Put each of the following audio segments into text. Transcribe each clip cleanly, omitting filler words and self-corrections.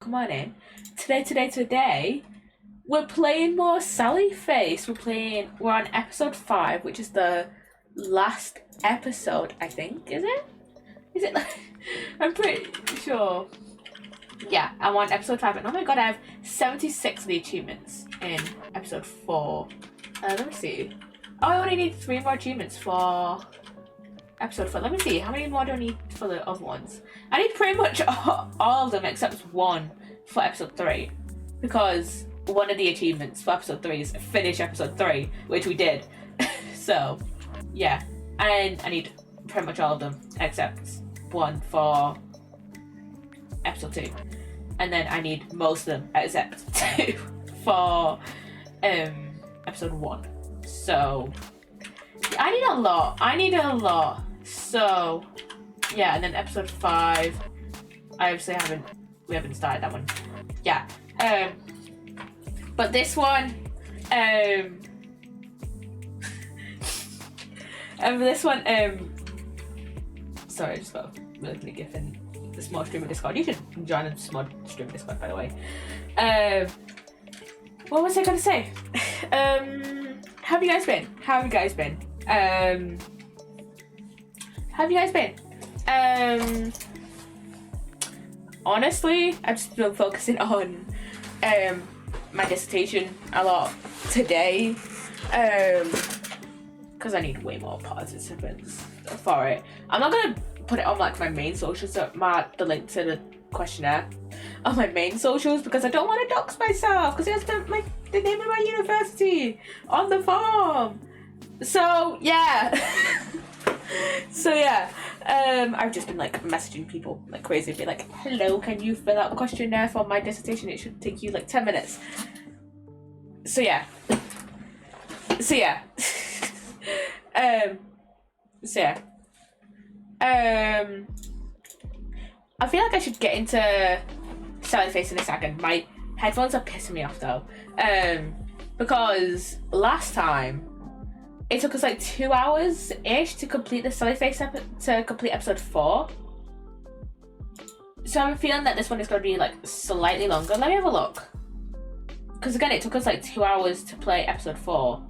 Come on in. Today, we're playing more Sally Face. We're on episode 5, which is the last episode, I think. Is it? Is it? I'm pretty sure. Yeah, I'm on episode 5. And oh my god, I have 76 of the achievements in episode 4. Let me see. Oh, I only need 3 more achievements for episode 4. Let me see. How many more do I need for the other ones? I need pretty much all of them except one for episode 3. Because one of the achievements for episode 3 is finish episode 3, which we did. So, yeah. And I need pretty much all of them except one for episode 2. And then I need most of them except 2 for episode 1. So, I need a lot. So, yeah, and then episode 5, I obviously we haven't started that one. Yeah. But this one, sorry, I just got a really funny gif in the small streamer Discord. You should join the small streamer Discord, by the way. What was I gonna say? How have you guys been? Honestly, I've just been focusing on my dissertation a lot today, because I need way more participants for it. I'm not gonna put it on like my main socials, so the link to the questionnaire on my main socials, because I don't want to dox myself, because it has the name of my university on the form. So yeah. I've just been like messaging people like crazy, be like, hello, can you fill out a questionnaire for my dissertation? It should take you like 10 minutes. So yeah. I feel like I should get into Sally Face in a second. My headphones are pissing me off though. Because last time it took us like 2 hours-ish to complete the Sally Face to complete episode 4. So I'm feeling that this one is going to be like slightly longer. Let me have a look. Because again, it took us like 2 hours to play episode 4.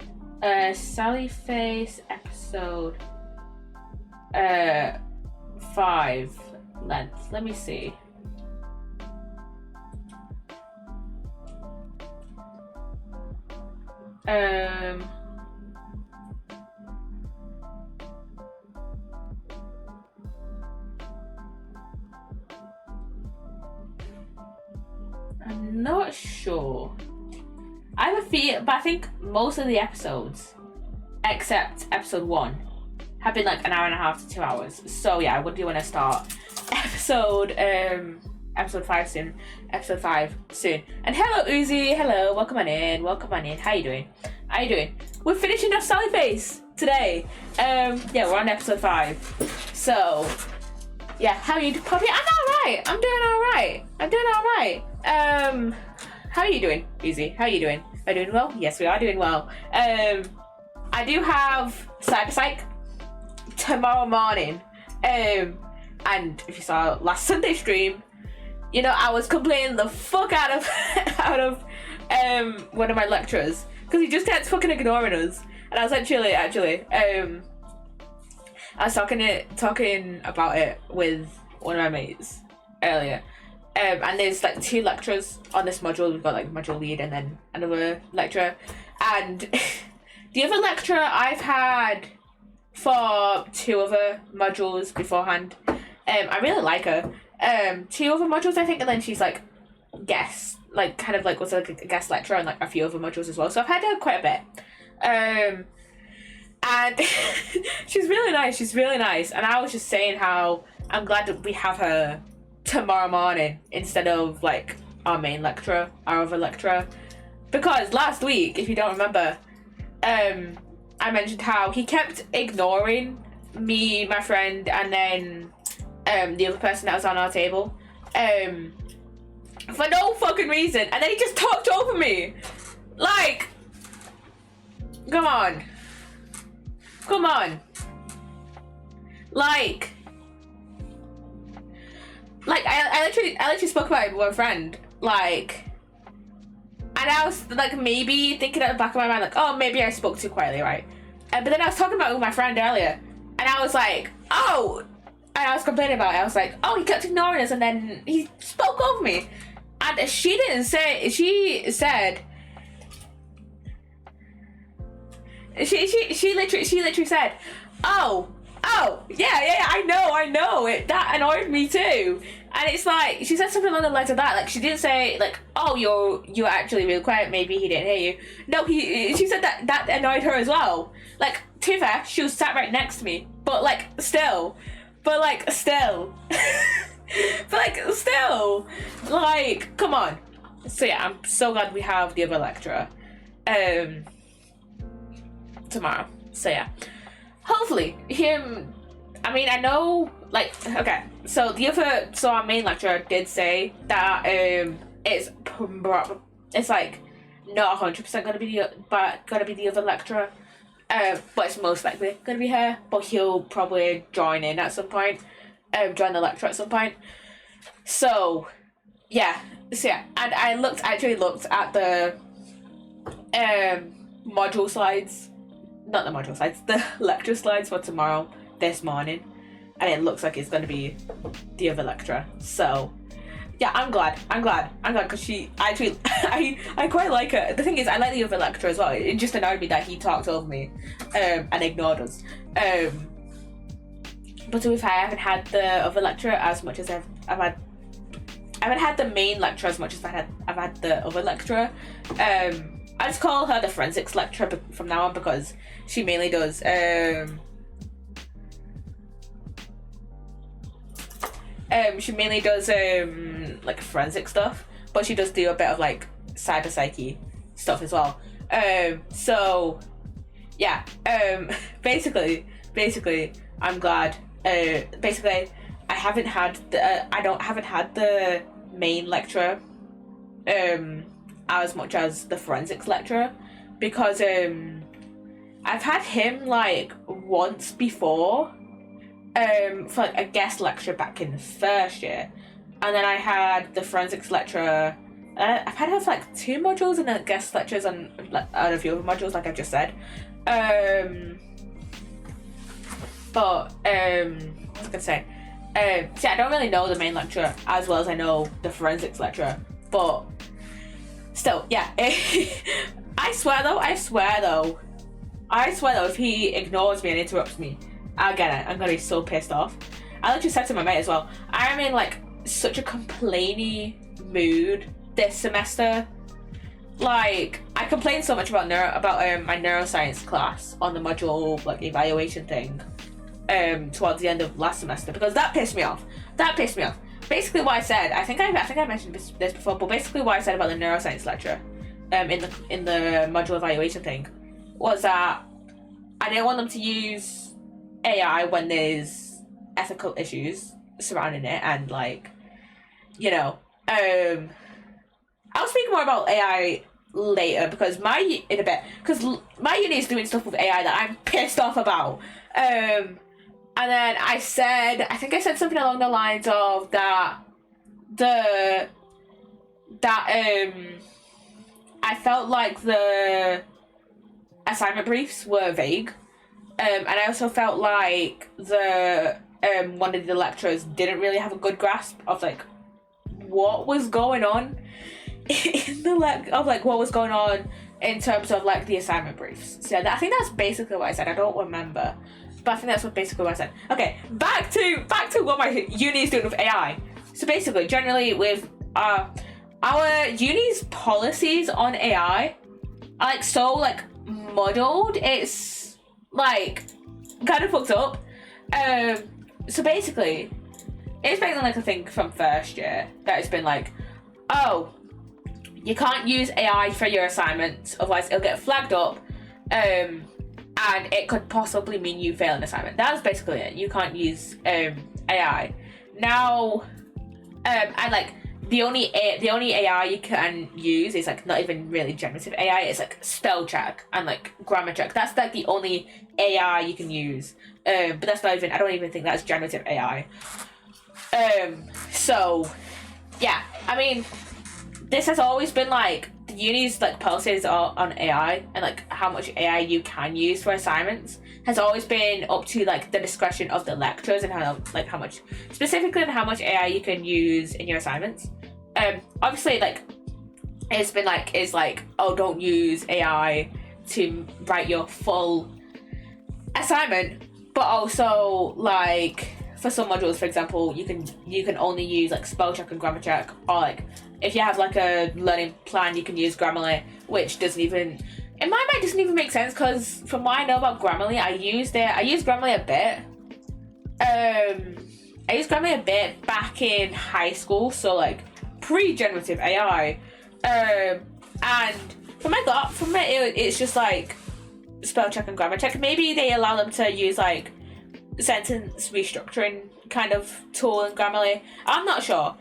Sally Face episode 5 length. Let me see. I'm not sure. I have a feel, but I think most of the episodes, except episode 1, have been like an hour and a half to 2 hours. So yeah, I would do want to start episode 5 soon. Episode 5 soon. And hello Uzi, hello, welcome on in. How you doing? We're finishing off Sally Face today. Yeah, we're on episode 5. So yeah, how are you, Poppy? I'm doing alright. How are you doing, Uzi? How are you doing? Are you doing well? Yes, we are doing well. I do have Cyberpsych tomorrow morning. And if you saw last Sunday stream, you know I was complaining the fuck out of one of my lecturers because he just kept fucking ignoring us. And I was actually I was talking about it with one of my mates earlier. And there's like 2 lecturers on this module. We've got like module lead and then another lecturer. And the other lecturer I've had for 2 other modules beforehand. I really like her. 2 other modules I think, and then she's like guest, like kind of like was like a guest lecturer on like a few other modules as well. So I've had her quite a bit. And she's really nice. And I was just saying how I'm glad that we have her tomorrow morning instead of like our other lecturer, because last week, if you don't remember, I mentioned how he kept ignoring me, my friend, and then the other person that was on our table for no fucking reason, and then he just talked over me. Like, come on, like like I literally spoke about it with a friend, like, and I was like maybe thinking at the back of my mind like, oh, maybe I spoke too quietly, right? But then I was talking about it with my friend earlier, and I was like, oh, and I was complaining about it. I was like, oh, he kept ignoring us, and then he spoke over me, and she didn't say. She said. She literally said, oh, yeah, I know, that annoyed me too. And it's like, she said something along the lines of that, like, she didn't say, like, oh, you're actually really quiet, maybe he didn't hear you. No, she said that annoyed her as well. Like, to be fair, she was sat right next to me, but, like, still, like, come on. So yeah, I'm so glad we have the other lecturer, tomorrow. So yeah, hopefully him, I mean, I know, like, okay, so our main lecturer did say that it's like not 100% gonna be the other lecturer, but it's most likely gonna be her, but he'll probably join in at some point, join the lecture at some point. So yeah, and I actually looked at the module slides, not the module slides, the lecture slides for tomorrow this morning, and it looks like it's going to be the other lecturer. So yeah, I'm glad because she actually I quite like her. The thing is, I like the other lecturer as well. It just annoyed me that he talked over me and ignored us. But to be fair, I haven't had the other lecturer as much as I haven't had the main lecturer as much as I've had the other lecturer. I just call her the forensics lecturer from now on because she mainly does like forensic stuff, but she does do a bit of like cyber psyche stuff as well. So yeah, basically I'm glad. Basically I haven't had the main lecturer as much as the forensics lecturer, because I've had him like once before for like a guest lecture back in the first year, and then I had the forensics lecturer. I've had her for like 2 modules and then guest lectures on like a few other modules, like I've just said. But what was I gonna say? See, I don't really know the main lecturer as well as I know the forensics lecturer, but still, yeah. I swear though, if he ignores me and interrupts me, I'll get it. I'm gonna be so pissed off. I literally said to my mate as well, I'm in like such a complainy mood this semester. Like, I complained so much about my neuroscience class on the module like evaluation thing towards the end of last semester, because that pissed me off. Basically what I said, I think I mentioned this before, but basically what I said about the neuroscience lecture in the module evaluation thing was that I didn't want them to use AI when there's ethical issues surrounding it, and like, you know, I'll speak more about AI later because my uni is doing stuff with AI that I'm pissed off about. And then I think I said something along the lines of that I felt like the assignment briefs were vague, and I also felt like the one of the lecturers didn't really have a good grasp of like what was going on in the what was going on in terms of like the assignment briefs. So I think that's basically what I said. I don't remember, but I think that's basically what I said. Okay, back to what my uni is doing with AI. So basically, generally with our uni's policies on AI are like so like muddled. It's like kind of fucked up. So basically, it's basically like a thing from first year that it's been like, oh, you can't use AI for your assignments, otherwise it'll get flagged up, and it could possibly mean you fail an assignment. That's basically it. You can't use AI now, and like the only AI you can use is like not even really generative AI. It's like spell check and like grammar check. That's like the only AI you can use. But that's not even. I don't even think that's generative AI. So yeah, I mean, this has always been like the uni's like policies on AI and like how much AI you can use for assignments has always been up to like the discretion of the lecturers and how much specifically and how much AI you can use in your assignments. Obviously like it's been like oh, don't use AI to write your full assignment, but also like for some modules, for example, you can only use like spell check and grammar check, or like if you have like a learning plan, you can use Grammarly, which doesn't even, in my mind, doesn't even make sense, because from what I know about Grammarly, I used Grammarly a bit. I used Grammarly a bit back in high school, so like pre-generative AI. And from it, it's just like spell check and grammar check. Maybe they allow them to use like sentence restructuring kind of tool in Grammarly. I'm not sure.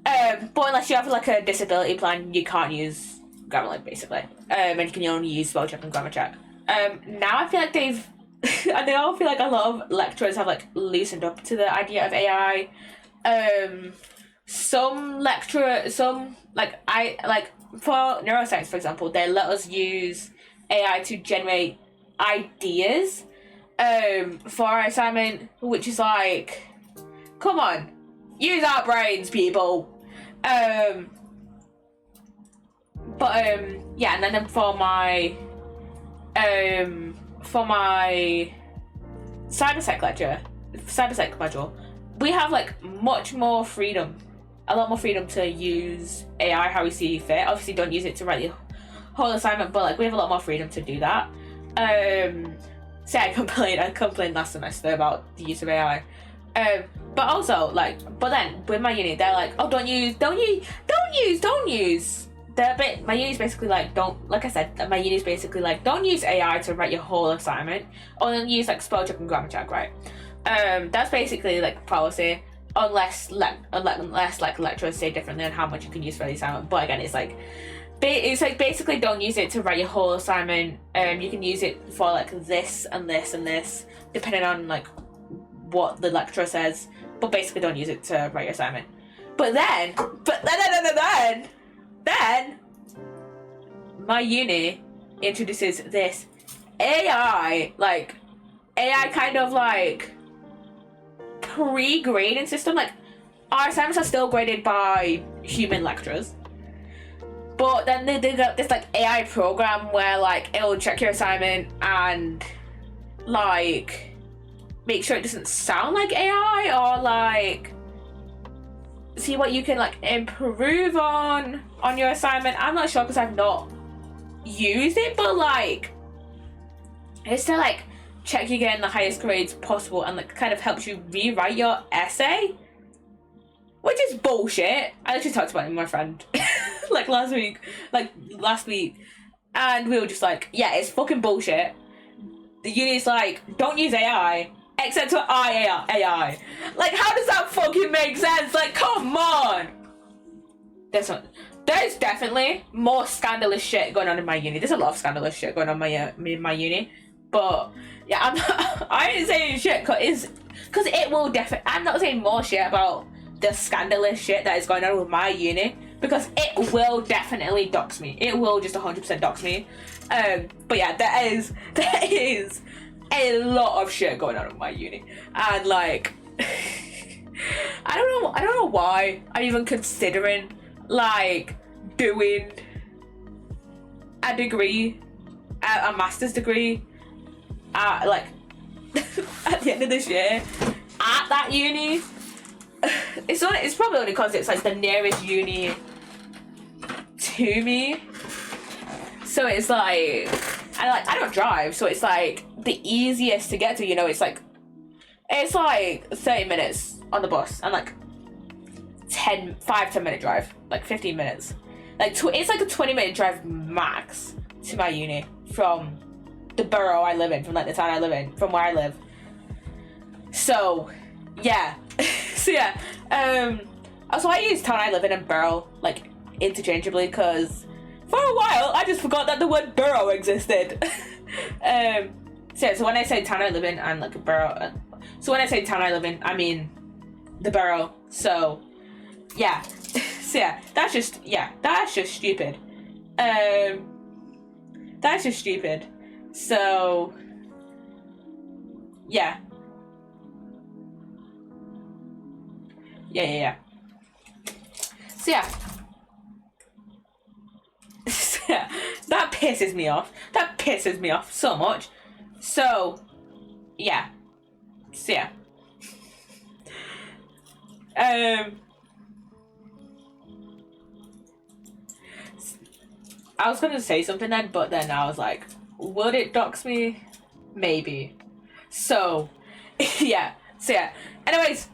But unless you have like a disability plan, you can't use Grammarly basically. And you can only use spell check and grammar check. Now I feel like I all feel like a lot of lecturers have like loosened up to the idea of AI. Some for neuroscience, for example, they let us use AI to generate ideas for our assignment, which is like, come on, use our brains, people. Yeah, and then for my cybersec module, we have like a lot more freedom to use AI how we see fit. Obviously, don't use it to write the whole assignment, but like we have a lot more freedom to do that. So I complained last semester about the use of AI. But also but then with my uni, they're like, oh, don't use. They're a bit, my uni's basically like, don't use AI to write your whole assignment, or then use like spell check and grammar check, right? That's basically like policy, unless like lecturers say differently on how much you can use for the assignment. But again, it's like basically don't use it to write your whole assignment. You can use it for like this and this and this, depending on like what the lecturer says, but basically don't use it to write your assignment. But then my uni introduces this AI kind of like pre-grading system. Like our assignments are still graded by human lecturers, but then they got this like AI program where like it'll check your assignment and like make sure it doesn't sound like AI, or like see what you can like improve on your assignment. I'm not sure because I've not used it, but like it's to like check you getting the highest grades possible and like kind of helps you rewrite your essay, which is bullshit. I actually talked about it with my friend like last week, and we were just like, yeah, it's fucking bullshit. The uni's like, don't use AI except for AI. Like, how does that fucking make sense? Like, come on. There's definitely more scandalous shit going on in my uni. There's a lot of scandalous shit going on in my uni, but yeah, I ain't saying shit because it will definitely. I'm not saying more shit about the scandalous shit that is going on with my uni, because it will definitely dox me. It will just 100% dox me. But yeah, there is a lot of shit going on with my uni, and like I don't know why I'm even considering like doing a degree, a master's degree like at the end of this year at that uni. It's probably only because it's like the nearest uni to me, so it's like I don't drive, so it's like the easiest to get to, you know. It's like 30 minutes on the bus and like 10 minute drive, like 15 minutes, like it's like a 20-minute drive max to my uni from the borough I live in, from like the town I live in, from where I live. So yeah. So I use town I live in and borough like interchangeably, because for a while I just forgot that the word borough existed. So when I say town I live in and like a borough, so when I say town I live in, I mean the barrel. So yeah. So yeah, that's just stupid. That's just stupid. So yeah. Yeah. So yeah. So, yeah. That pisses me off. That pisses me off so much. So yeah. So yeah. I was gonna say something then, but then I was like, would it dox me? Maybe. So, yeah. So yeah. Anyways,